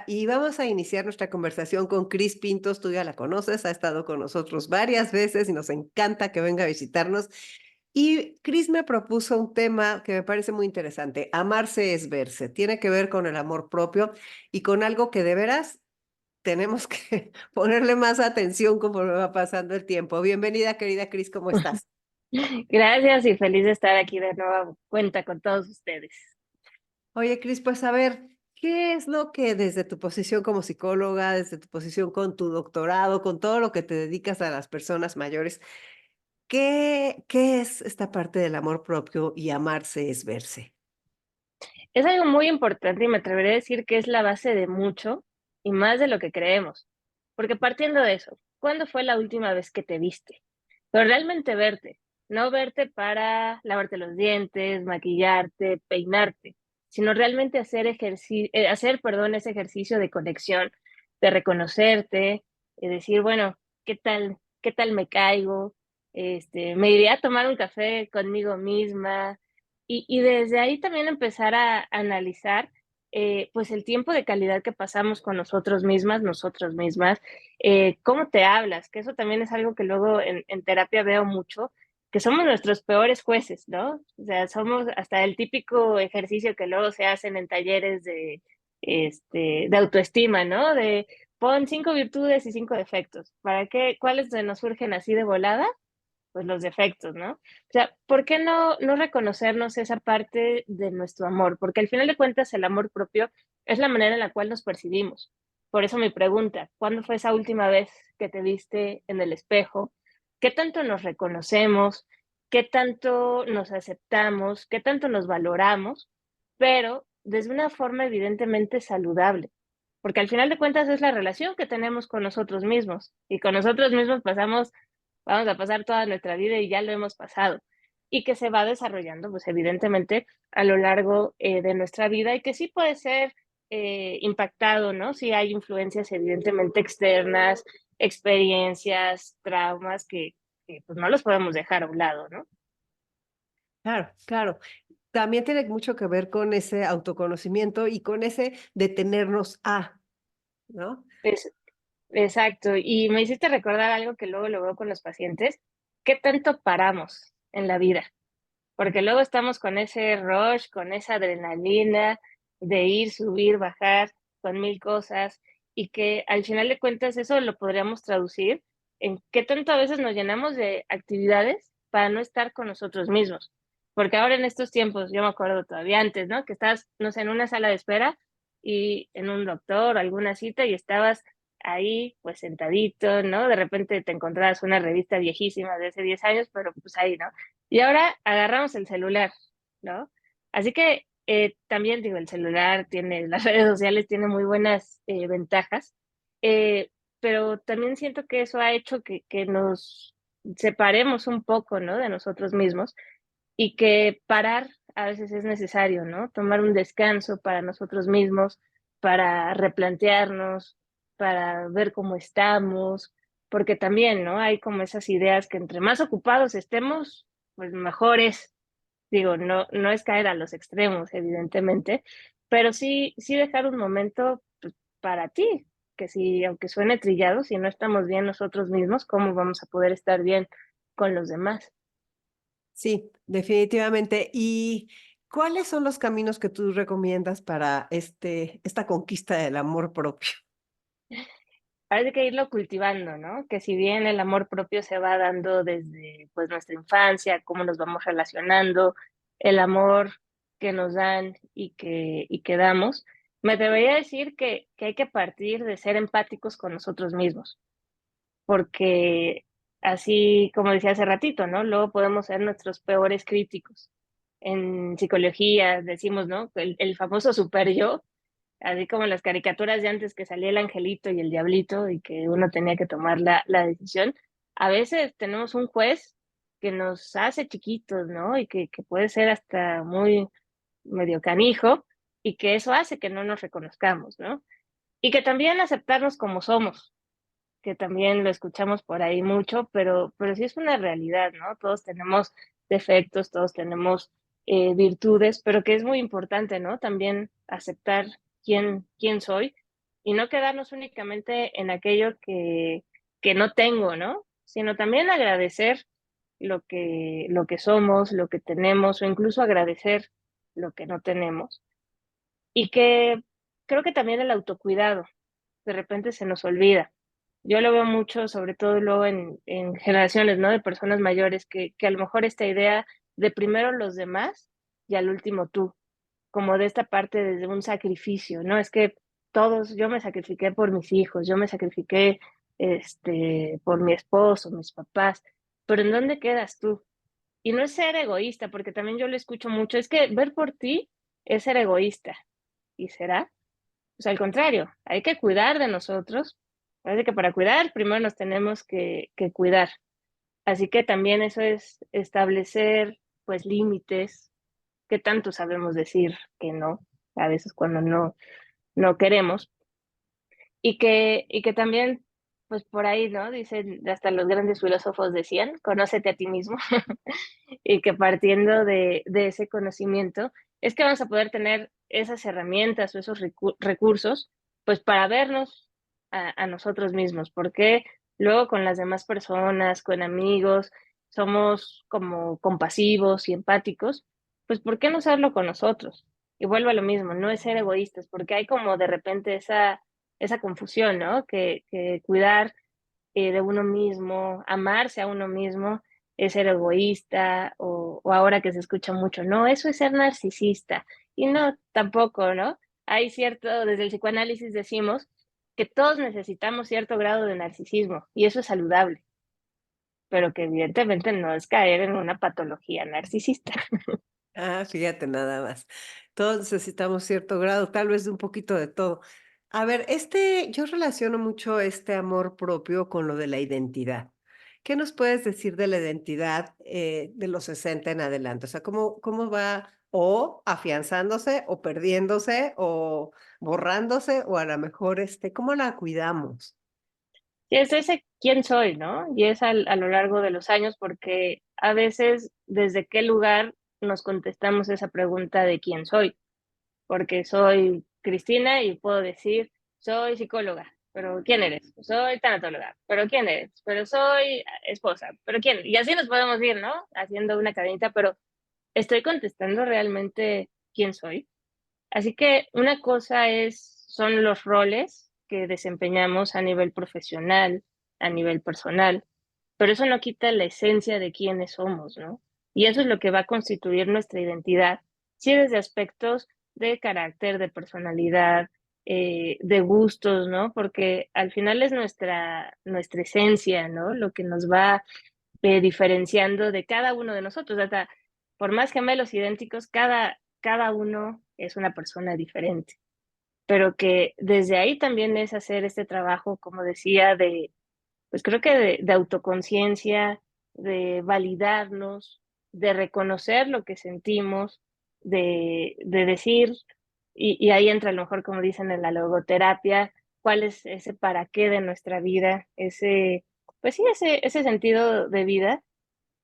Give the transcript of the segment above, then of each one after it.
y vamos a iniciar nuestra conversación con Cris Pintos. Tú ya la conoces, ha estado con nosotros varias veces y nos encanta que venga a visitarnos. Y Cris me propuso un tema que me parece muy interesante. Amarse es verse. Tiene que ver con el amor propio y con algo que de veras tenemos que ponerle más atención conforme va pasando el tiempo. Bienvenida, querida Cris, ¿cómo estás? Gracias y feliz de estar aquí de nueva cuenta con todos ustedes. Oye, Cris, pues a ver, ¿qué es lo que desde tu posición como psicóloga, desde tu posición con tu doctorado, con todo lo que te dedicas a las personas mayores, qué es esta parte del amor propio y amarse es verse? Es algo muy importante y me atreveré a decir que es la base de mucho y más de lo que creemos. Porque partiendo de eso, ¿cuándo fue la última vez que te viste? Pero realmente verte, no verte para lavarte los dientes, maquillarte, peinarte, sino realmente hacer, ese ejercicio de conexión, de reconocerte, de decir, bueno, qué tal me caigo? Me iría a tomar un café conmigo misma, y desde ahí también empezar a analizar, pues, el tiempo de calidad que pasamos con nosotros mismas, nosotros mismas, cómo te hablas, que eso también es algo que luego en terapia veo mucho, que somos nuestros peores jueces, ¿no? O sea, somos hasta el típico ejercicio que luego se hacen en talleres de autoestima, ¿no? De pon 5 virtudes y 5 defectos. ¿Para qué? ¿Cuáles se nos surgen así de volada? Pues los defectos, ¿no? O sea, ¿por qué no reconocernos esa parte de nuestro amor? Porque al final de cuentas el amor propio es la manera en la cual nos percibimos. Por eso mi pregunta, ¿cuándo fue esa última vez que te viste en el espejo? ¿Qué tanto nos reconocemos? ¿Qué tanto nos aceptamos? ¿Qué tanto nos valoramos? Pero desde una forma evidentemente saludable. Porque al final de cuentas es la relación que tenemos con nosotros mismos. Y con nosotros mismos vamos a pasar toda nuestra vida y ya lo hemos pasado. Y que se va desarrollando, pues evidentemente, a lo largo de nuestra vida y que sí puede ser impactado, ¿no? Si hay influencias evidentemente externas, experiencias, traumas que pues no los podemos dejar a un lado, ¿no? Claro, claro. También tiene mucho que ver con ese autoconocimiento y con ese detenernos a, ¿no? Es, exacto. Y me hiciste recordar algo que luego lo veo con los pacientes. ¿Qué tanto paramos en la vida? Porque luego estamos con ese rush, con esa adrenalina de ir, subir, bajar, con mil cosas, y que al final de cuentas eso lo podríamos traducir en qué tanto a veces nos llenamos de actividades para no estar con nosotros mismos. Porque ahora en estos tiempos, yo me acuerdo todavía antes, ¿no? Que estás, no sé, en una sala de espera y en un doctor, alguna cita, y estabas ahí, pues sentadito, ¿no? De repente te encontrabas una revista viejísima de hace 10 años, pero pues ahí, ¿no? Y ahora agarramos el celular, ¿no? Así que también digo, el celular tiene, las redes sociales tienen muy buenas ventajas, eh, pero también siento que eso ha hecho que nos separemos un poco, ¿no? De nosotros mismos y que parar a veces es necesario, ¿no? Tomar un descanso para nosotros mismos, para replantearnos, para ver cómo estamos, porque también, ¿no? Hay como esas ideas que entre más ocupados estemos, pues mejor es. Digo, no es caer a los extremos, evidentemente, pero sí dejar un momento pues, para ti, que si, aunque suene trillado, si no estamos bien nosotros mismos, ¿cómo vamos a poder estar bien con los demás? Sí, definitivamente. ¿Y cuáles son los caminos que tú recomiendas para esta conquista del amor propio? Hay que irlo cultivando, ¿no? Que si bien el amor propio se va dando desde pues nuestra infancia, cómo nos vamos relacionando, el amor que nos dan y que damos, me atrevería a decir que hay que partir de ser empáticos con nosotros mismos, porque así como decía hace ratito, ¿no? Luego podemos ser nuestros peores críticos. En psicología decimos, ¿no? El famoso super yo, así como en las caricaturas de antes que salía el angelito y el diablito y que uno tenía que tomar la decisión, a veces tenemos un juez que nos hace chiquitos, ¿no? Y que puede ser hasta muy medio canijo y que eso hace que no nos reconozcamos, ¿no? Y que también aceptarnos como somos, que también lo escuchamos por ahí mucho, pero sí es una realidad, ¿no? Todos tenemos defectos, todos tenemos virtudes, pero que es muy importante, ¿no? También aceptar quién soy y no quedarnos únicamente en aquello que no tengo, ¿no? Sino también agradecer lo que somos, lo que tenemos, o incluso agradecer lo que no tenemos. Y que creo que también el autocuidado de repente se nos olvida. Yo lo veo mucho, sobre todo luego en generaciones, ¿no? De personas mayores, que a lo mejor esta idea de primero los demás y al último tú, como de esta parte desde un sacrificio, ¿no? Es que todos, yo me sacrifiqué por mis hijos, yo me sacrifiqué por mi esposo, mis papás, pero ¿en dónde quedas tú? Y no es ser egoísta, porque también yo lo escucho mucho, es que ver por ti es ser egoísta. ¿Y será? Pues al contrario, hay que cuidar de nosotros. Parece que para cuidar primero nos tenemos que cuidar. Así que también eso es establecer pues límites, que tanto sabemos decir que no, a veces cuando no queremos, y que también, pues por ahí, ¿no? Dicen, hasta los grandes filósofos decían, conócete a ti mismo, y que partiendo de ese conocimiento es que vamos a poder tener esas herramientas o esos recursos, pues para vernos a nosotros mismos, porque luego con las demás personas, con amigos, somos como compasivos y empáticos, pues ¿por qué no hacerlo con nosotros? Y vuelvo a lo mismo, no es ser egoístas, porque hay como de repente esa confusión, ¿no? Que cuidar de uno mismo, amarse a uno mismo, es ser egoísta o ahora que se escucha mucho, no, eso es ser narcisista. Y no, tampoco, ¿no? Hay cierto, desde el psicoanálisis decimos que todos necesitamos cierto grado de narcisismo y eso es saludable, pero que evidentemente no es caer en una patología narcisista. Ah, fíjate nada más. Todos necesitamos cierto grado, tal vez de un poquito de todo. A ver, yo relaciono mucho este amor propio con lo de la identidad. ¿Qué nos puedes decir de la identidad de los 60 en adelante? O sea, ¿cómo va o afianzándose o perdiéndose o borrándose o a lo mejor, cómo la cuidamos? Y es ese quién soy, ¿no? Y es a lo largo de los años, porque a veces desde qué lugar nos contestamos esa pregunta de quién soy, porque soy Cristina y puedo decir, soy psicóloga, pero ¿quién eres? Soy tanatóloga, pero ¿quién eres? Pero soy esposa, pero ¿quién? Y así nos podemos ir, ¿no? Haciendo una cadenita, pero ¿estoy contestando realmente quién soy? Así que una cosa son los roles que desempeñamos a nivel profesional, a nivel personal, pero eso no quita la esencia de quiénes somos, ¿no? Y eso es lo que va a constituir nuestra identidad, sí desde aspectos de carácter, de personalidad, de gustos, ¿no? Porque al final es nuestra esencia, ¿no? Lo que nos va diferenciando de cada uno de nosotros. Hasta por más gemelos idénticos, cada uno es una persona diferente. Pero que desde ahí también es hacer este trabajo, como decía, pues creo que de autoconciencia, de validarnos, de reconocer lo que sentimos, de decir, y ahí entra a lo mejor, como dicen en la logoterapia, cuál es ese para qué de nuestra vida, pues sí, ese sentido de vida,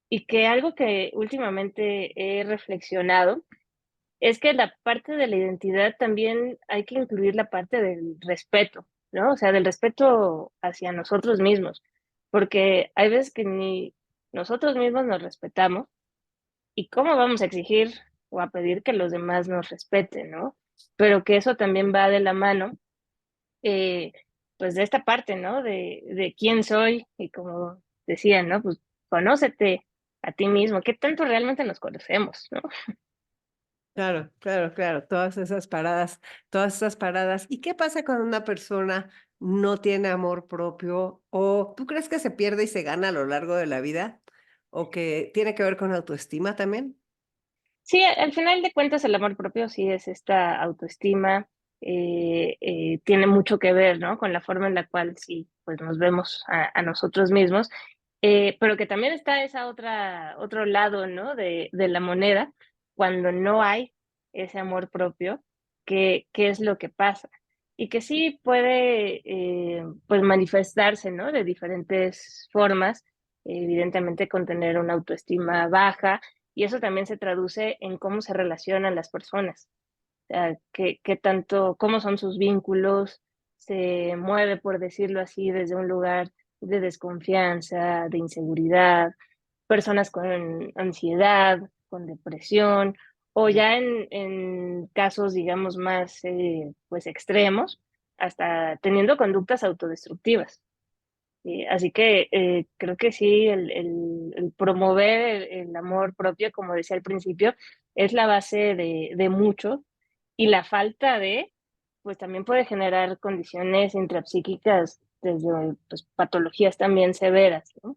y que algo que últimamente he reflexionado es que la parte de la identidad también hay que incluir la parte del respeto, ¿no? O sea, del respeto hacia nosotros mismos, porque hay veces que ni nosotros mismos nos respetamos y cómo vamos a exigir o a pedir que los demás nos respeten, ¿no? Pero que eso también va de la mano, eh, pues de esta parte, ¿no? De quién soy y como decían, ¿no? Pues conócete a ti mismo, ¿qué tanto realmente nos conocemos, ¿no? Claro, claro, claro, todas esas paradas, todas esas paradas. ¿Y qué pasa cuando una persona no tiene amor propio? ¿O tú crees que se pierde y se gana a lo largo de la vida? ¿O que tiene que ver con autoestima también? Sí, al final de cuentas el amor propio sí es esta autoestima, tiene mucho que ver, ¿no? Con la forma en la cual sí, pues nos vemos a nosotros mismos, pero que también está otro lado, ¿no? De la moneda, cuando no hay ese amor propio, ¿qué es lo que pasa? Y que sí puede, pues manifestarse, ¿no? De diferentes formas, evidentemente con tener una autoestima baja, y eso también se traduce en cómo se relacionan las personas, o sea, qué tanto, cómo son sus vínculos, se mueve, por decirlo así, desde un lugar de desconfianza, de inseguridad, personas con ansiedad, con depresión, o ya en casos, digamos, más pues extremos, hasta teniendo conductas autodestructivas. Así que creo que sí, el promover el amor propio, como decía al principio, es la base de mucho, y la falta de, pues también puede generar condiciones intrapsíquicas desde pues, patologías también severas, ¿no?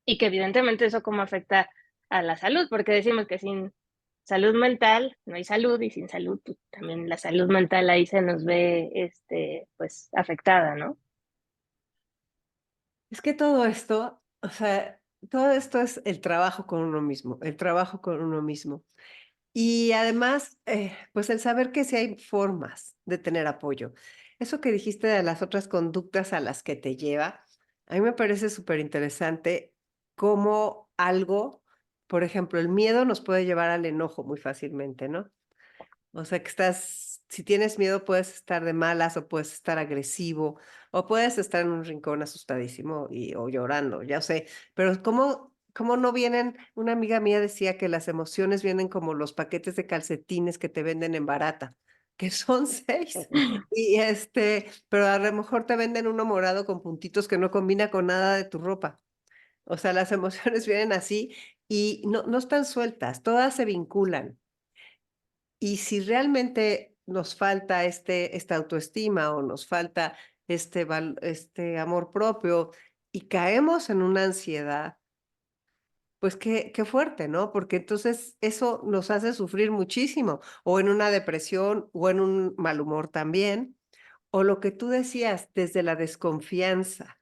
Y que evidentemente eso cómo afecta a la salud, porque decimos que sin salud mental no hay salud, y sin salud pues, también la salud mental ahí se nos ve pues afectada, ¿no? Es que todo esto, o sea, todo esto es el trabajo con uno mismo, el trabajo con uno mismo. Y además, pues el saber que sí hay formas de tener apoyo. Eso que dijiste de las otras conductas a las que te lleva, a mí me parece súper interesante cómo algo, por ejemplo, el miedo nos puede llevar al enojo muy fácilmente, ¿no? O sea que estás, si tienes miedo, puedes estar de malas o puedes estar agresivo o puedes estar en un rincón asustadísimo o llorando, ya sé. Pero ¿cómo no vienen? Una amiga mía decía que las emociones vienen como los paquetes de calcetines que te venden en barata, que son 6. Y pero a lo mejor te venden uno morado con puntitos que no combina con nada de tu ropa. O sea, las emociones vienen así y no están sueltas, todas se vinculan. Y si realmente nos falta esta autoestima o nos falta este amor propio y caemos en una ansiedad, pues qué fuerte, ¿no? Porque entonces eso nos hace sufrir muchísimo, o en una depresión, o en un mal humor también, o lo que tú decías, desde la desconfianza.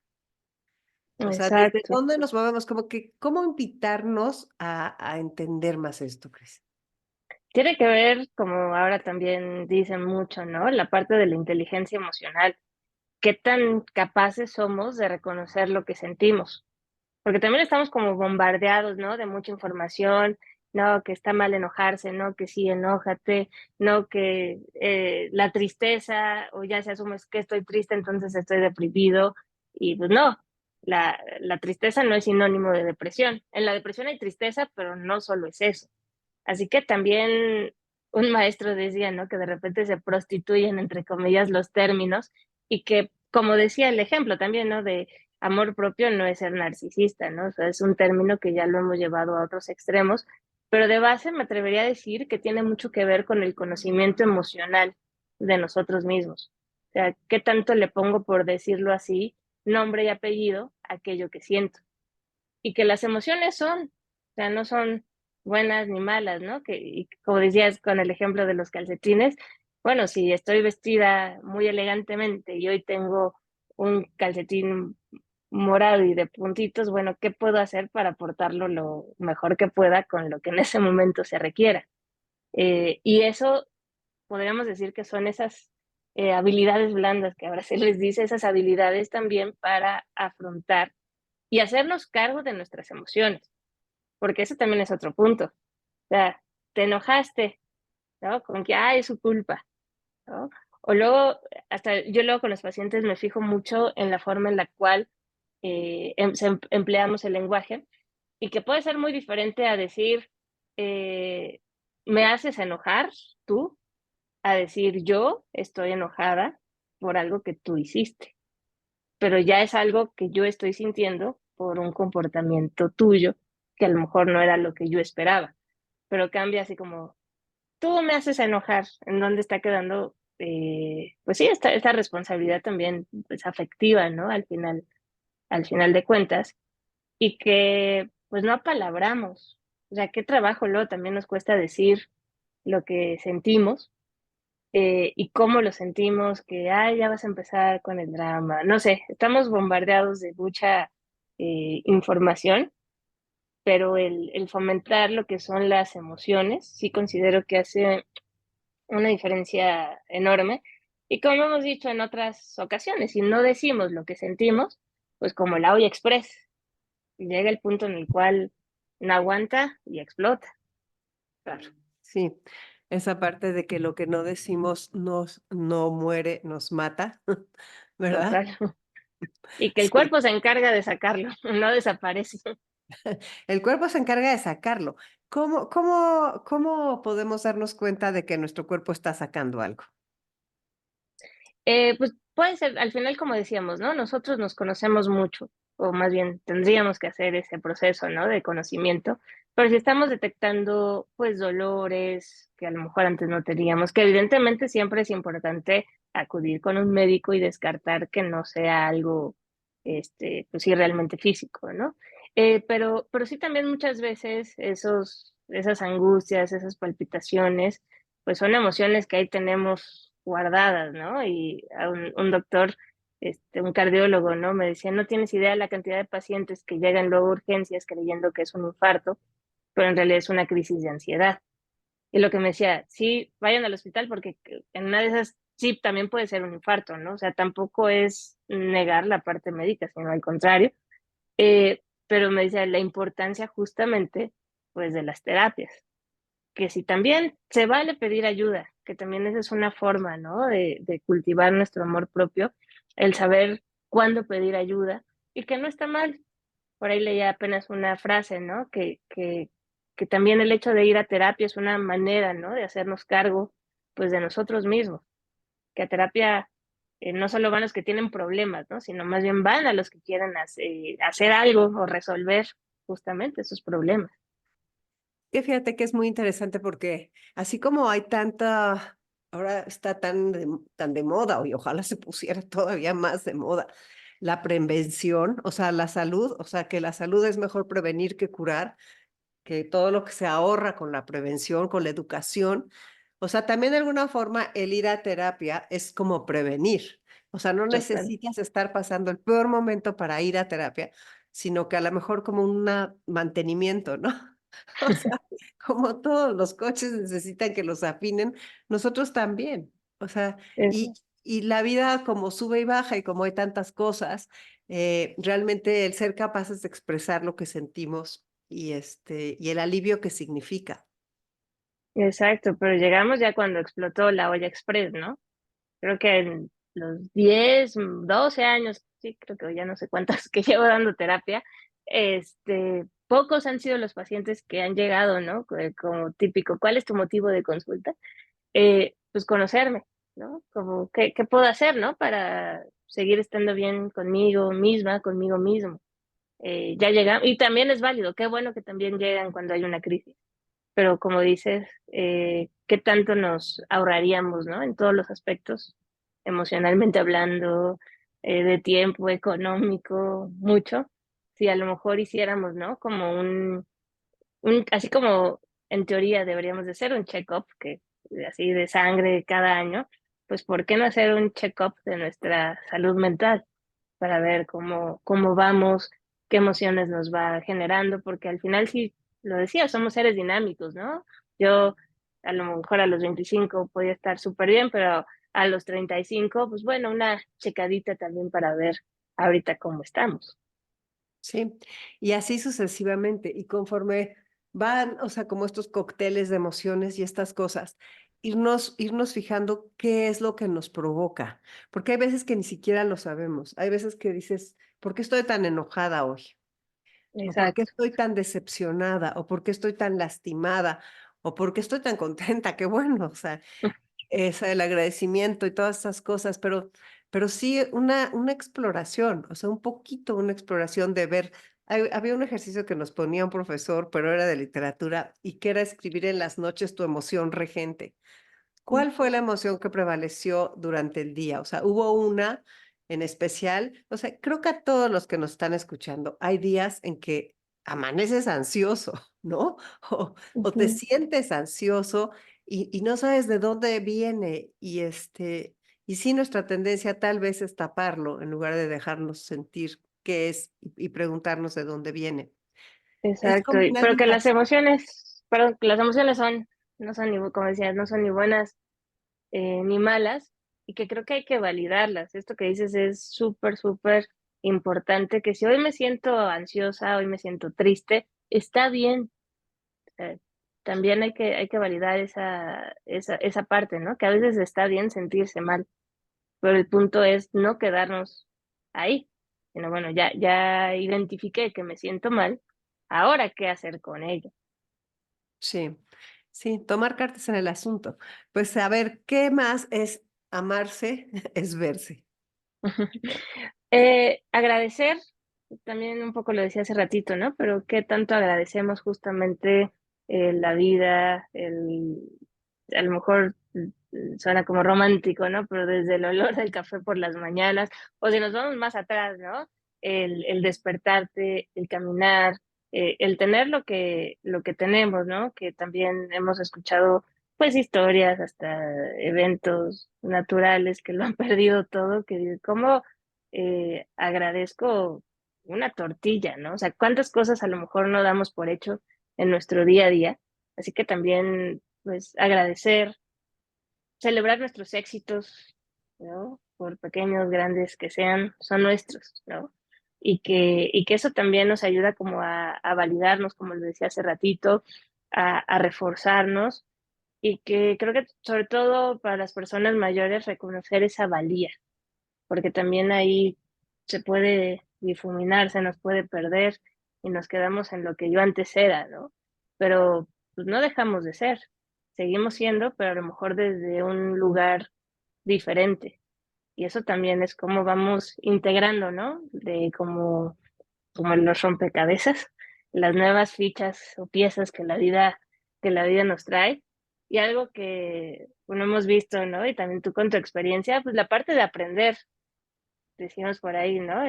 O sea, ¿desde Exacto. dónde nos movemos? Como que, ¿cómo invitarnos a entender más esto, Cris? Tiene que ver, como ahora también dicen mucho, ¿no? La parte de la inteligencia emocional. ¿Qué tan capaces somos de reconocer lo que sentimos? Porque también estamos como bombardeados, ¿no? De mucha información, no, que está mal enojarse, no, que sí, enójate, no, que la tristeza, o ya se asume que estoy triste, entonces estoy deprimido, y pues no, la tristeza no es sinónimo de depresión. En la depresión hay tristeza, pero no solo es eso. Así que también un maestro decía, ¿no? Que de repente se prostituyen, entre comillas, los términos, y que, como decía el ejemplo también, ¿no? De amor propio no es ser narcisista, ¿no? O sea, es un término que ya lo hemos llevado a otros extremos, pero de base me atrevería a decir que tiene mucho que ver con el conocimiento emocional de nosotros mismos. O sea, ¿qué tanto le pongo, por decirlo así, nombre y apellido a aquello que siento? Y que las emociones son, o sea, no son buenas ni malas, ¿no? Y como decías con el ejemplo de los calcetines, bueno, si estoy vestida muy elegantemente y hoy tengo un calcetín morado y de puntitos, bueno, ¿qué puedo hacer para portarlo lo mejor que pueda con lo que en ese momento se requiera? Y eso podríamos decir que son esas habilidades blandas que ahora se les dice, esas habilidades también para afrontar y hacernos cargo de nuestras emociones, porque eso también es otro punto. O sea, te enojaste, ¿no? Con que, es su culpa, ¿no? O luego, hasta yo luego con los pacientes me fijo mucho en la forma en la cual empleamos el lenguaje, y que puede ser muy diferente a decir, me haces enojar tú, a decir yo estoy enojada por algo que tú hiciste, pero ya es algo que yo estoy sintiendo por un comportamiento tuyo que a lo mejor no era lo que yo esperaba, pero cambia así como, tú me haces enojar, en dónde está quedando, pues sí, esta responsabilidad también pues, afectiva, ¿no? Al final de cuentas, y que pues no apalabramos, o sea, qué trabajo luego también nos cuesta decir lo que sentimos, y cómo lo sentimos, que, ya vas a empezar con el drama. No sé, estamos bombardeados de mucha información, pero el fomentar lo que son las emociones, sí considero que hace una diferencia enorme. Y como hemos dicho en otras ocasiones, si no decimos lo que sentimos, pues como la olla express, llega el punto en el cual no aguanta y explota. Claro. Sí. esa parte de que lo que no decimos no muere, nos mata, ¿verdad? Total. Y que el Sí, cuerpo se encarga de sacarlo, no desaparece. el cuerpo se encarga de sacarlo. ¿Cómo podemos darnos cuenta de que nuestro cuerpo está sacando algo? Pues puede ser, al final, como decíamos, ¿no? Nosotros nos conocemos mucho, o más bien tendríamos que hacer ese proceso, ¿no? De conocimiento, pero si estamos detectando, pues, dolores que a lo mejor antes no teníamos, que evidentemente siempre es importante acudir con un médico y descartar que no sea algo, pues sí, realmente físico, ¿no? Pero sí también muchas veces esas angustias, esas palpitaciones, pues son emociones que ahí tenemos guardadas, ¿no? Y a un doctor, un cardiólogo, ¿no? Me decía, no tienes idea de la cantidad de pacientes que llegan luego a urgencias creyendo que es un infarto, pero en realidad es una crisis de ansiedad. Y lo que me decía, sí, vayan al hospital porque en una de esas sí también puede ser un infarto, ¿no? O sea, tampoco es negar la parte médica, sino al contrario. Pero me decía la importancia justamente, pues, de las terapias, que si también se vale pedir ayuda, que también esa es una forma, ¿no? De cultivar nuestro amor propio, el saber cuándo pedir ayuda y que no está mal. Por ahí leía apenas una frase, ¿no? Que también el hecho de ir a terapia es una manera, ¿no? De hacernos cargo, pues, de nosotros mismos, que a terapia no solo van los que tienen problemas, ¿no? Sino más bien van a los que quieren hacer algo o resolver justamente esos problemas. Que fíjate que es muy interesante porque así como hay tanta, ahora está tan de moda, y ojalá se pusiera todavía más de moda, la prevención, o sea, la salud, o sea, que la salud es mejor prevenir que curar, que todo lo que se ahorra con la prevención, con la educación, o sea, también de alguna forma el ir a terapia es como prevenir, o sea, no Total. necesitas estar pasando el peor momento para ir a terapia, sino que a lo mejor como un mantenimiento, ¿no? O sea, como todos los coches necesitan que los afinen, nosotros también. O sea, y, Eso. y la vida como sube y baja y como hay tantas cosas, realmente el ser capaces de expresar lo que sentimos y el alivio que significa. Exacto, pero llegamos ya cuando explotó la olla express, ¿no? Creo que en los 10, 12 años, sí, creo que ya no sé cuántas que llevo dando terapia, pocos han sido los pacientes que han llegado, ¿no? Como típico, ¿cuál es tu motivo de consulta? Pues conocerme, ¿no? Como, ¿qué puedo hacer, ¿no? Para seguir estando bien conmigo misma, conmigo mismo. Ya llegamos, y también es válido, qué bueno que también llegan cuando hay una crisis, pero como dices, ¿qué tanto nos ahorraríamos, ¿no? En todos los aspectos, emocionalmente hablando, de tiempo, económico, mucho, si a lo mejor hiciéramos, ¿no? Como así como en teoría deberíamos de hacer un check-up, que así de sangre cada año, pues ¿por qué no hacer un check-up de nuestra salud mental para ver cómo vamos, qué emociones nos va generando? Porque al final, sí, lo decía, somos seres dinámicos, ¿no? Yo a lo mejor a los 25 podía estar súper bien, pero a los 35, pues bueno, una checadita también para ver ahorita cómo estamos. Sí, y así sucesivamente. Y conforme van, o sea, como estos cócteles de emociones y estas cosas, irnos fijando qué es lo que nos provoca. Porque hay veces que ni siquiera lo sabemos. Hay veces que dices, ¿por qué estoy tan enojada hoy? ¿O por qué Exacto. estoy tan decepcionada? ¿O por qué estoy tan lastimada? ¿O por qué estoy tan contenta? Qué bueno, o sea, el agradecimiento y todas esas cosas, pero sí una exploración, o sea, un poquito una exploración de ver. Había un ejercicio que nos ponía un profesor, pero era de literatura, y que era escribir en las noches tu emoción regente. ¿Cuál fue la emoción que prevaleció durante el día? O sea, hubo una en especial, o sea, creo que a todos los que nos están escuchando, hay días en que amaneces ansioso, ¿no? O te Ujú. sientes ansioso y no sabes de dónde viene y sí nuestra tendencia tal vez es taparlo en lugar de dejarnos sentir qué es y preguntarnos de dónde viene. Es Exacto, como una pero que las diversión. emociones, perdón, que las emociones no son ni, como decías, no son ni buenas ni malas, y que creo que hay que validarlas. Esto que dices es súper, súper importante, que si hoy me siento ansiosa, hoy me siento triste, está bien. también hay que validar esa parte, ¿no? Que a veces está bien sentirse mal, pero el punto es no quedarnos ahí, sino bueno, ya identifiqué que me siento mal, ahora, ¿qué hacer con ello? Sí, sí, tomar cartas en el asunto. Pues a ver, ¿qué más es amarse? Es verse. Agradecer, también un poco lo decía hace ratito, ¿no? Pero qué tanto agradecemos justamente la vida, a lo mejor suena como romántico, ¿no? Pero desde el olor del café por las mañanas, o si nos vamos más atrás, ¿no? El despertarte, el caminar, el tener lo que tenemos, ¿no? Que también hemos escuchado, pues, historias, hasta eventos naturales que lo han perdido todo, que cómo agradezco una tortilla, ¿no? O sea, cuántas cosas a lo mejor no damos por hecho en nuestro día a día. Así que también, pues, agradecer, celebrar nuestros éxitos, ¿no? Por pequeños, grandes que sean, son nuestros, ¿no? Y que eso también nos ayuda como a validarnos, como lo decía hace ratito, a reforzarnos y que creo que sobre todo para las personas mayores reconocer esa valía, porque también ahí se puede difuminar, se nos puede perder y nos quedamos en lo que yo antes era, ¿no? Pero pues no dejamos de ser, seguimos siendo, pero a lo mejor desde un lugar diferente. Y eso también es como vamos integrando, ¿no? De como en los rompecabezas, las nuevas fichas o piezas que la vida nos trae. Y algo que bueno, hemos visto, ¿no? Y también tú con tu experiencia, pues la parte de aprender, decimos por ahí, ¿no?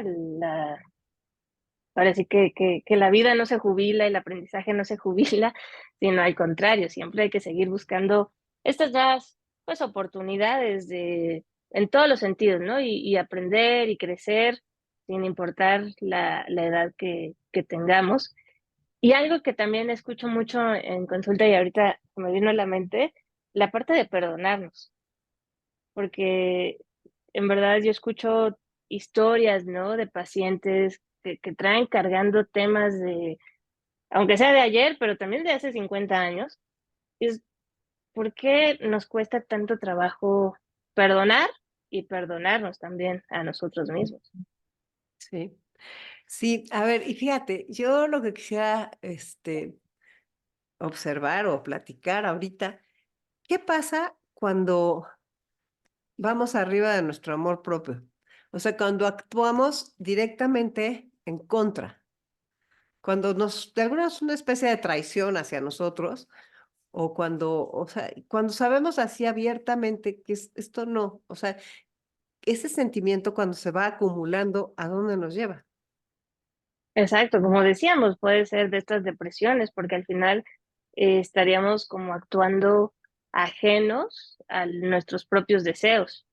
Ahora sí que la vida no se jubila, el aprendizaje no se jubila, sino al contrario, siempre hay que seguir buscando estas nuevas, pues, oportunidades en todos los sentidos, ¿no? Y aprender y crecer sin importar la edad que tengamos. Y algo que también escucho mucho en consulta y ahorita me vino a la mente, la parte de perdonarnos, porque en verdad yo escucho historias, ¿no? De pacientes que traen cargando temas de, aunque sea de ayer, pero también de hace 50 años. Y es, ¿por qué nos cuesta tanto trabajo perdonar y perdonarnos también a nosotros mismos? Sí. Sí, a ver, y fíjate, yo lo que quisiera, observar o platicar ahorita, ¿qué pasa cuando vamos arriba de nuestro amor propio? O sea, cuando actuamos directamente en contra, cuando de alguna es una especie de traición hacia nosotros, o cuando, o sea, cuando sabemos así abiertamente que esto no, o sea, ese sentimiento cuando se va acumulando, ¿a dónde nos lleva? Exacto, como decíamos, puede ser de estas depresiones, porque al final estaríamos como actuando ajenos a nuestros propios deseos,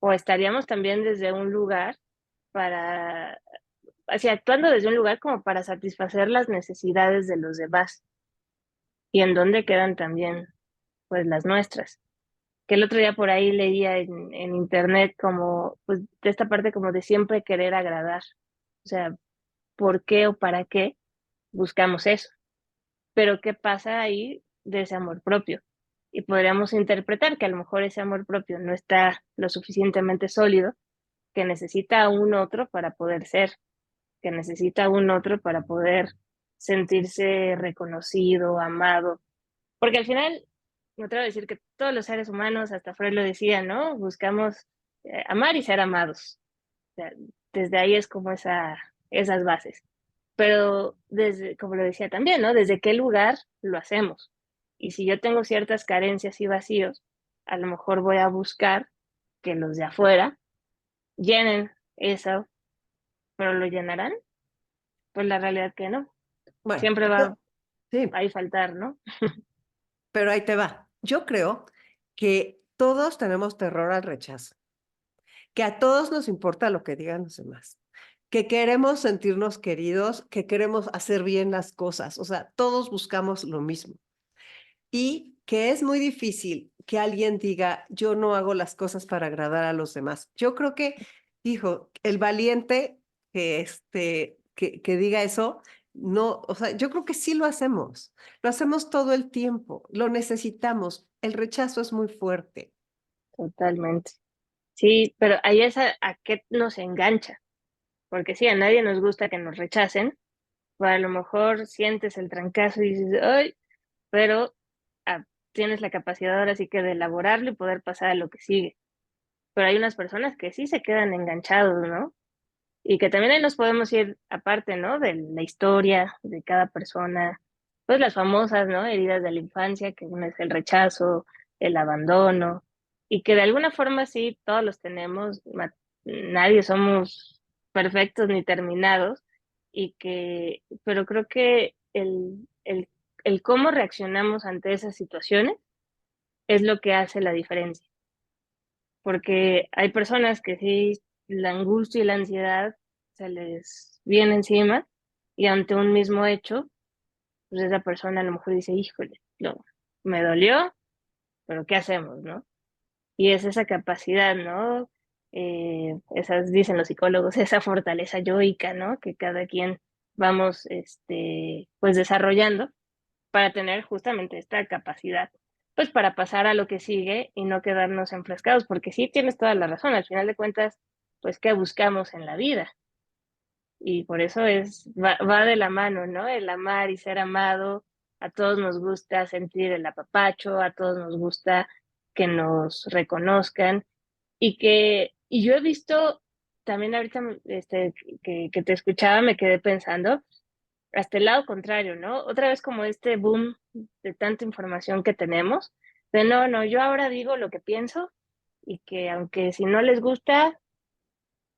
o estaríamos también desde un lugar para, así actuando desde un lugar como para satisfacer las necesidades de los demás y en dónde quedan también pues las nuestras. Que el otro día por ahí leía en internet como pues de esta parte como de siempre querer agradar, o sea, ¿por qué o para qué buscamos eso? Pero ¿qué pasa ahí de ese amor propio? Y podríamos interpretar que a lo mejor ese amor propio no está lo suficientemente sólido, que necesita un otro para poder ser, que necesita un otro para poder sentirse reconocido, amado. Porque al final, me atrevo a decir que todos los seres humanos, hasta Freud lo decía, ¿no? Buscamos amar y ser amados. O sea, desde ahí es como esas bases. Pero desde, como lo decía también, ¿no? Desde qué lugar lo hacemos. Y si yo tengo ciertas carencias y vacíos, a lo mejor voy a buscar que los de afuera llenen eso, pero ¿lo llenarán? Pues la realidad que no. Bueno, Siempre va sí, a faltar, ¿no? pero ahí te va. Yo creo que todos tenemos terror al rechazo, que a todos nos importa lo que digan los demás, que queremos sentirnos queridos, que queremos hacer bien las cosas, o sea, todos buscamos lo mismo. Y que es muy difícil que alguien diga, yo no hago las cosas para agradar a los demás. Yo creo que, dijo, el valiente que diga eso no, o sea, yo creo que sí lo hacemos todo el tiempo, lo necesitamos, el rechazo es muy fuerte. Totalmente. Sí, pero ahí es a qué nos engancha, porque sí, a nadie nos gusta que nos rechacen, pero a lo mejor sientes el trancazo y dices, ay, pero ah, tienes la capacidad ahora sí que de elaborarlo y poder pasar a lo que sigue. Pero hay unas personas que sí se quedan enganchados, ¿no? Y que también ahí nos podemos ir aparte, ¿no? De la historia de cada persona, pues las famosas, ¿no? Heridas de la infancia, que uno es el rechazo, el abandono, y que de alguna forma sí, todos los tenemos, nadie somos perfectos ni terminados, y que, pero creo que el cómo reaccionamos ante esas situaciones es lo que hace la diferencia, porque hay personas que sí, la angustia y la ansiedad se les viene encima y ante un mismo hecho, pues esa persona a lo mejor dice, híjole, me dolió, pero ¿qué hacemos, no? Y es esa capacidad, ¿no? Esas, dicen los psicólogos, esa fortaleza yoica, ¿no? Que cada quien vamos, pues desarrollando para tener justamente esta capacidad, pues para pasar a lo que sigue y no quedarnos enfrascados, porque sí tienes toda la razón, al final de cuentas, pues qué buscamos en la vida. Y por eso va de la mano, ¿no? El amar y ser amado, a todos nos gusta sentir el apapacho, a todos nos gusta que nos reconozcan y yo he visto también ahorita que te escuchaba, me quedé pensando, hasta el lado contrario, ¿no? Otra vez como este boom de tanta información que tenemos, de no, no, yo ahora digo lo que pienso y que aunque si no les gusta,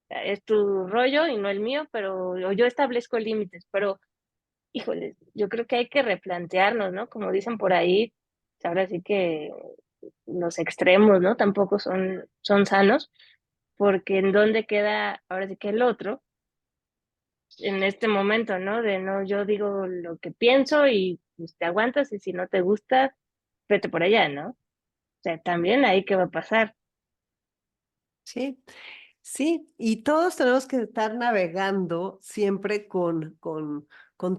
es tu rollo y no el mío, pero yo establezco límites, pero híjole, yo creo que hay que replantearnos, ¿no? Como dicen por ahí, ahora sí que los extremos, ¿no? Tampoco son sanos, porque en dónde queda ahora sí que el otro en este momento, ¿no? De no, yo digo lo que pienso y pues, te aguantas y si no te gusta, vete por allá, ¿no? O sea, también ahí qué va a pasar. Sí, sí, y todos tenemos que estar navegando siempre con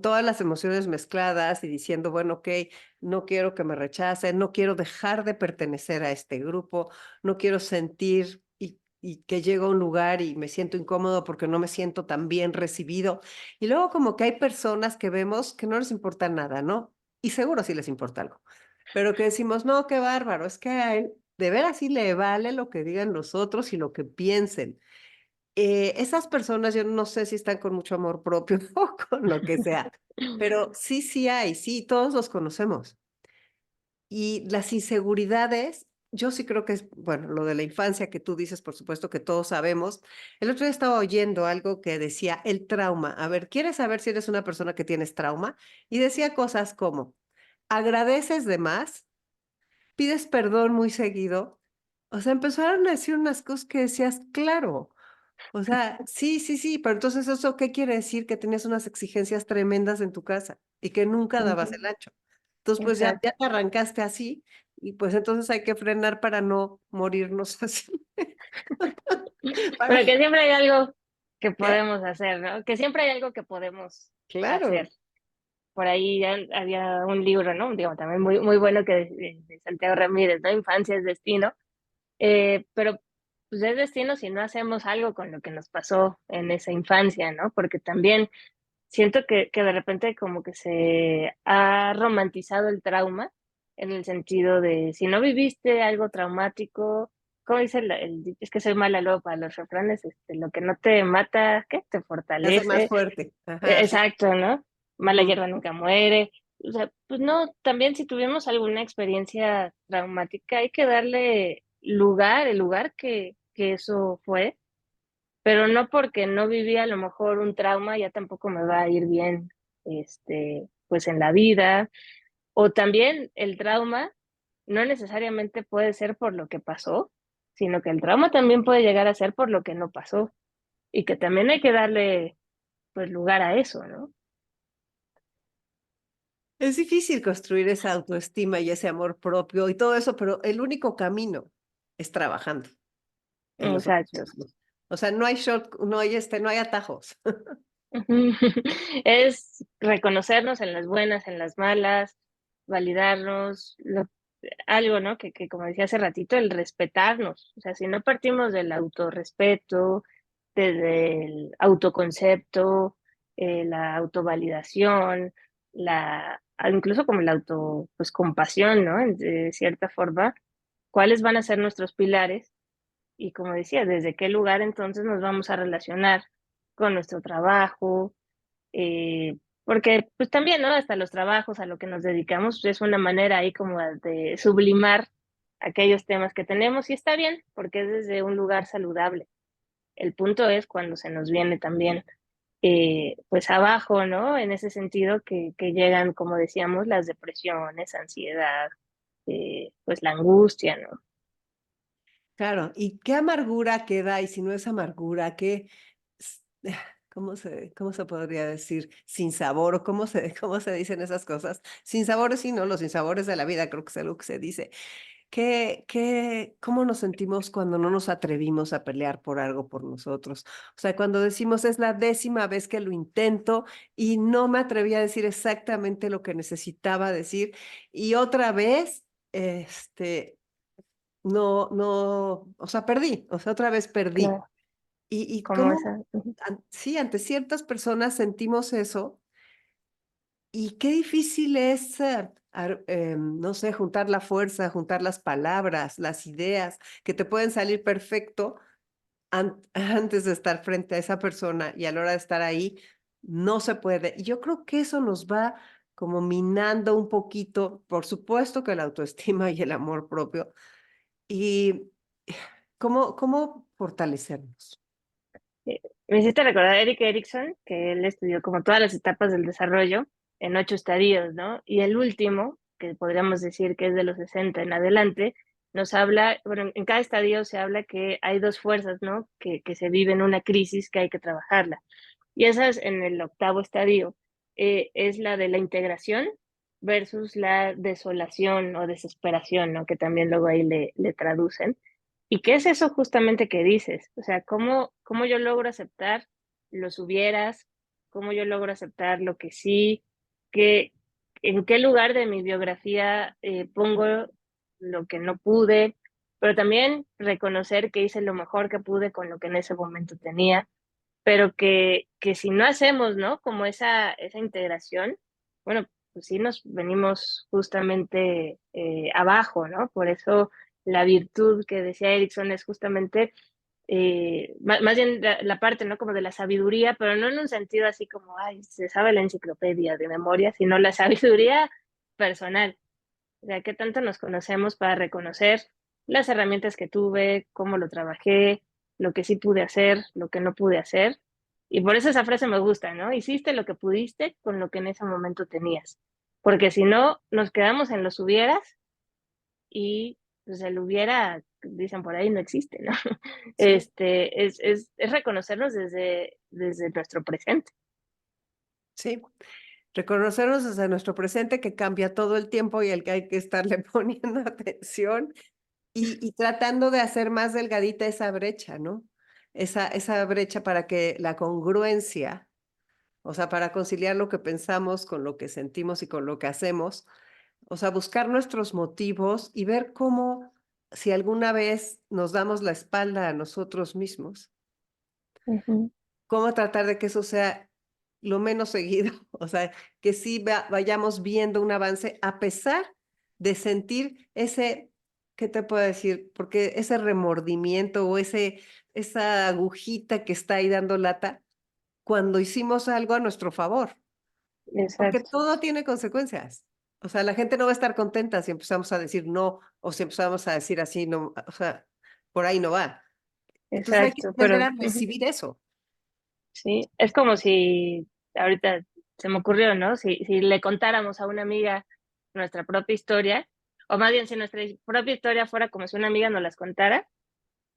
todas las emociones mezcladas y diciendo, bueno, ok, no quiero que me rechacen, no quiero dejar de pertenecer a este grupo, no quiero sentir y que llego a un lugar y me siento incómodo porque no me siento tan bien recibido. Y luego como que hay personas que vemos que no les importa nada, ¿no? Y seguro sí les importa algo, pero que decimos, no, qué bárbaro, es que a él de veras sí le vale lo que digan los otros y lo que piensen. Esas personas yo no sé si están con mucho amor propio o con lo que sea, pero sí, sí hay, sí, todos los conocemos. Y las inseguridades, yo sí creo que es, bueno, lo de la infancia que tú dices, por supuesto que todos sabemos. El otro día estaba oyendo algo que decía el trauma. A ver, ¿quieres saber si eres una persona que tienes trauma? Y decía cosas como, agradeces de más, pides perdón muy seguido. O sea, empezaron a decir unas cosas que decías, claro. O sea, sí, sí, sí, pero entonces eso, ¿qué quiere decir? Que tenías unas exigencias tremendas en tu casa y que nunca dabas el Ujú. ancho. Entonces, pues ya, Exacto. ya te arrancaste así y pues entonces hay que frenar para no morirnos así. Para, Pero que siempre hay algo que ¿qué? podemos hacer, ¿no? Que siempre hay algo que podemos hacer. Claro. Por ahí ya había un libro, ¿no? Digo, también muy, muy bueno que de Santiago Ramírez, ¿no? Infancia es destino. Pero pues es destino si no hacemos algo con lo que nos pasó en esa infancia, ¿no? Porque también siento que de repente como que se ha romantizado el trauma en el sentido de si no viviste algo traumático, ¿cómo dice es que soy mala luego para los refranes, lo que no te mata, ¿qué? Te Te hace más fortalece. fuerte. Ajá, sí. Exacto, ¿no? Mala Ujú. hierba nunca muere. O sea, pues no, también si tuvimos alguna experiencia traumática, hay que darle lugar, el lugar que eso fue, pero no porque no viví a lo mejor un trauma, ya tampoco me va a ir bien, pues en la vida. O también el trauma no necesariamente puede ser por lo que pasó, sino que el trauma también puede llegar a ser por lo que no pasó y que también hay que darle pues lugar a eso, ¿no? Es difícil construir esa autoestima y ese amor propio y todo eso, pero el único camino es trabajando en nosotros Exacto. mismos. O sea, no hay short, no hay no hay atajos. Es reconocernos en las buenas, en las malas, validarnos, algo, ¿no? Que como decía hace ratito, el respetarnos. O sea, si no partimos del autorrespeto, desde el autoconcepto, la autovalidación, incluso como la pues, compasión, ¿no? De cierta forma, ¿cuáles van a ser nuestros pilares? Y como decía, ¿desde qué lugar entonces nos vamos a relacionar con nuestro trabajo? Porque pues también, ¿no? Hasta los trabajos a lo que nos dedicamos es una manera ahí como de sublimar aquellos temas que tenemos y está bien, porque es desde un lugar saludable. El punto es cuando se nos viene también, pues abajo, ¿no? En ese sentido que llegan, como decíamos, las depresiones, ansiedad, pues la angustia, ¿no? Claro, y qué amargura queda, y si no es amargura, s- cómo se podría decir? Sin sabor, o cómo se dicen esas cosas. Sin sabores, sí, no, los sinsabores de la vida, creo que es algo que se dice. ¿Cómo nos sentimos cuando no nos atrevimos a pelear por algo por nosotros? O sea, cuando decimos es la 10ª vez que lo intento y no me atreví a decir exactamente lo que necesitaba decir, y otra vez, no, o sea, perdí, o sea, otra vez perdí. Claro, Y como cómo, esa. Ujú. sí, ante ciertas personas sentimos eso, y qué difícil es, no sé, juntar la fuerza, juntar las palabras, las ideas, que te pueden salir perfecto antes de estar frente a esa persona y a la hora de estar ahí, no se puede. Y yo creo que eso nos va como minando un poquito, por supuesto que la autoestima y el amor propio, y cómo fortalecernos. Me hiciste recordar a Eric Erickson, que él estudió como todas las etapas del desarrollo en 8 estadios, ¿no? Y el último, que podríamos decir que es de los 60 en adelante, nos habla, bueno, en cada estadio se habla que hay dos fuerzas, ¿no? Que se vive en una crisis que hay que trabajarla. Y esa es en el octavo estadio, es la de la integración versus la desolación o desesperación, ¿no? Que también luego ahí le traducen. ¿Y qué es eso justamente que dices? O sea, ¿cómo yo logro aceptar los hubieras? ¿Cómo yo logro aceptar lo que sí? ¿Qué, en qué lugar de mi biografía pongo lo que no pude? Pero también reconocer que hice lo mejor que pude con lo que en ese momento tenía, pero que si no hacemos, ¿no? Como esa integración, bueno, pues sí nos venimos justamente abajo, ¿no? Por eso la virtud que decía Erickson es justamente, más bien la parte, ¿no? Como de la sabiduría, pero no en un sentido así como, ay, se sabe la enciclopedia de memoria, sino la sabiduría personal. O sea, qué tanto nos conocemos para reconocer las herramientas que tuve, cómo lo trabajé, lo que sí pude hacer, lo que no pude hacer. Y por eso esa frase me gusta, ¿no? Hiciste lo que pudiste con lo que en ese momento tenías. Porque si no, nos quedamos en los hubieras y pues el hubiera, dicen por ahí, no existe, ¿no? Sí, Es reconocernos desde nuestro presente. sí. Reconocernos desde nuestro presente que cambia todo el tiempo y el que hay que estarle poniendo atención y tratando de hacer más delgadita esa brecha, ¿no? Esa brecha para que la congruencia, o sea, para conciliar lo que pensamos con lo que sentimos y con lo que hacemos, o sea, buscar nuestros motivos y ver cómo, si alguna vez nos damos la espalda a nosotros mismos, Ujú. cómo tratar de que eso sea lo menos seguido, o sea, que sí vayamos viendo un avance a pesar de sentir ese, ¿qué te puedo decir? Porque ese remordimiento o esa agujita que está ahí dando lata cuando hicimos algo a nuestro favor, porque Exacto, todo tiene consecuencias. O sea, la gente no va a estar contenta si empezamos a decir no o si empezamos a decir así, no, o sea, por ahí no va. Entonces hay que exacto, aprender pero a ujú. recibir eso. Sí, es como si ahorita se me ocurrió, ¿no? Si le contáramos a una amiga nuestra propia historia, o más bien si nuestra propia historia fuera como si una amiga nos las contara,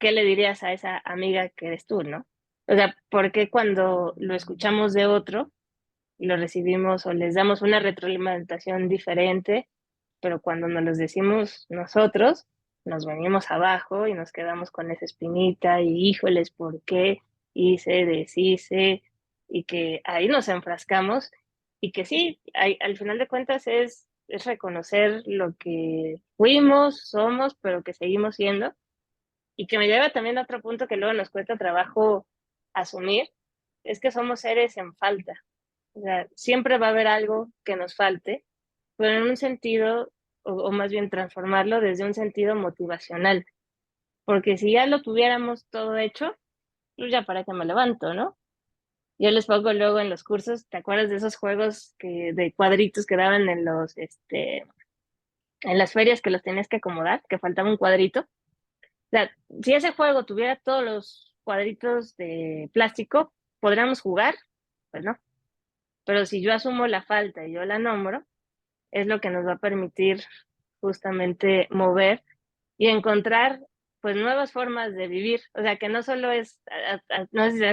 ¿qué le dirías a esa amiga que eres tú, ¿no? O sea, ¿por qué cuando lo escuchamos de otro y lo recibimos o les damos una retroalimentación diferente, pero cuando nos los decimos nosotros, nos venimos abajo y nos quedamos con esa espinita y híjoles, ¿por qué hice, deshice? Y que ahí nos enfrascamos y que sí, al final de cuentas es reconocer lo que fuimos, somos, pero que seguimos siendo, y que me lleva también a otro punto que luego nos cuesta trabajo asumir, es que somos seres en falta. O sea, siempre va a haber algo que nos falte, pero en un sentido, o más bien transformarlo desde un sentido motivacional, porque si ya lo tuviéramos todo hecho, pues ya para qué me levanto, ¿no? Yo les pongo luego en los cursos, ¿te acuerdas de esos juegos de cuadritos que daban en en las ferias que los tenías que acomodar, que faltaba un cuadrito? O sea, si ese juego tuviera todos los cuadritos de plástico, ¿podríamos jugar? Pues no. Pero si yo asumo la falta y yo la nombro, es lo que nos va a permitir justamente mover y encontrar pues nuevas formas de vivir. O sea, que no solo es, no sé si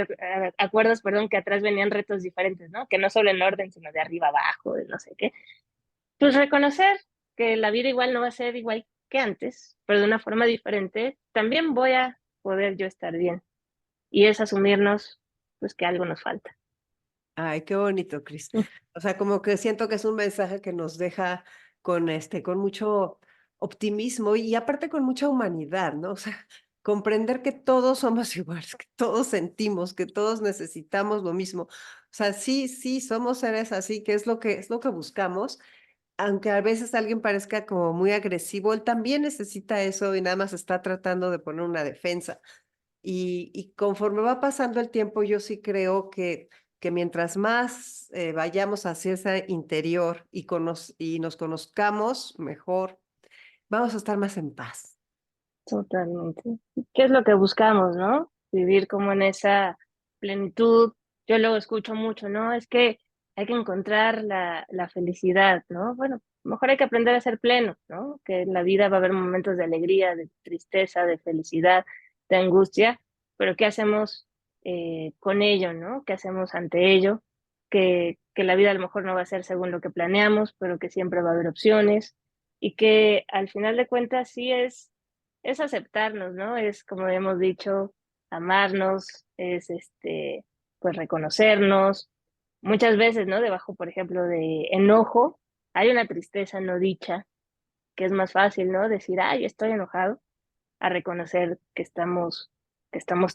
acuerdas, perdón, que atrás venían retos diferentes, ¿no? Que no solo en orden, sino de arriba abajo, de no sé qué. Pues reconocer que la vida igual no va a ser igual que antes, pero de una forma diferente, también voy a poder yo estar bien. Y es asumirnos pues que algo nos falta. Ay, qué bonito, Cris. O sea, como que siento que es un mensaje que nos deja con mucho optimismo y aparte con mucha humanidad, ¿no? O sea, comprender que todos somos iguales, que todos sentimos, que todos necesitamos lo mismo. O sea, sí, sí, somos seres así, que es lo que buscamos. Aunque a veces alguien parezca como muy agresivo, él también necesita eso y nada más está tratando de poner una defensa. Y conforme va pasando el tiempo, yo sí creo que mientras más vayamos hacia ese interior y nos conozcamos mejor, vamos a estar más en paz. Totalmente. ¿Qué es lo que buscamos, no? Vivir como en esa plenitud. Yo luego escucho mucho, ¿no? Es que hay que encontrar la felicidad, ¿no? Bueno, mejor hay que aprender a ser pleno, ¿no? Que en la vida va a haber momentos de alegría, de tristeza, de felicidad, de angustia, pero ¿qué hacemos con ello, ¿no? ¿Qué hacemos ante ello? Que la vida a lo mejor no va a ser según lo que planeamos, pero que siempre va a haber opciones y que al final de cuentas sí es aceptarnos, ¿no? Es, como hemos dicho, amarnos, es pues reconocernos. Muchas veces, ¿no? Debajo, por ejemplo, de enojo, hay una tristeza no dicha, que es más fácil, ¿no? Decir, ay, estoy enojado, a reconocer que estamos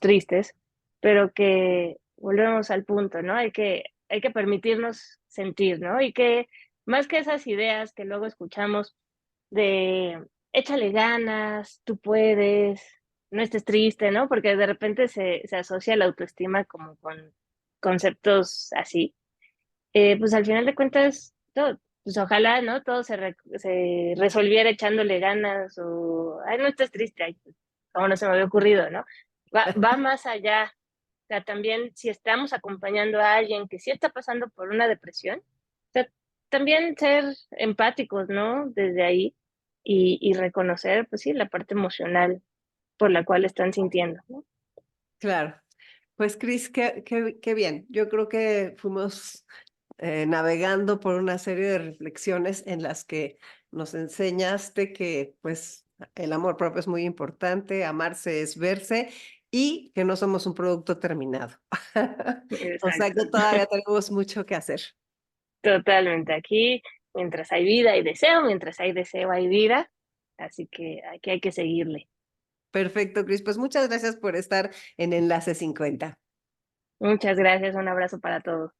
tristes, pero que volvemos al punto, ¿no? Hay que permitirnos sentir, ¿no? Y que más que esas ideas que luego escuchamos de échale ganas, tú puedes, no estés triste, ¿no? Porque de repente se asocia la autoestima como con conceptos así. Pues al final de cuentas, todo, pues ojalá, ¿no? Todo se resolviera echándole ganas o, ay, no estés triste, ay, pues, como no se me había ocurrido, ¿no? Va más allá. O sea, también si estamos acompañando a alguien que sí está pasando por una depresión, o sea, también ser empáticos, ¿no? Desde ahí y reconocer, pues sí, la parte emocional por la cual están sintiendo, ¿no? Claro. Pues, Cris, qué bien. Yo creo que fuimos navegando por una serie de reflexiones en las que nos enseñaste que, pues, el amor propio es muy importante, amarse es verse y que no somos un producto terminado. O sea Exacto. que todavía tenemos mucho que hacer. Totalmente. Aquí, mientras hay vida hay deseo, mientras hay deseo hay vida, así que aquí hay que seguirle. Perfecto, Cris. Pues muchas gracias por estar en Enlace 50. Muchas gracias, un abrazo para todos.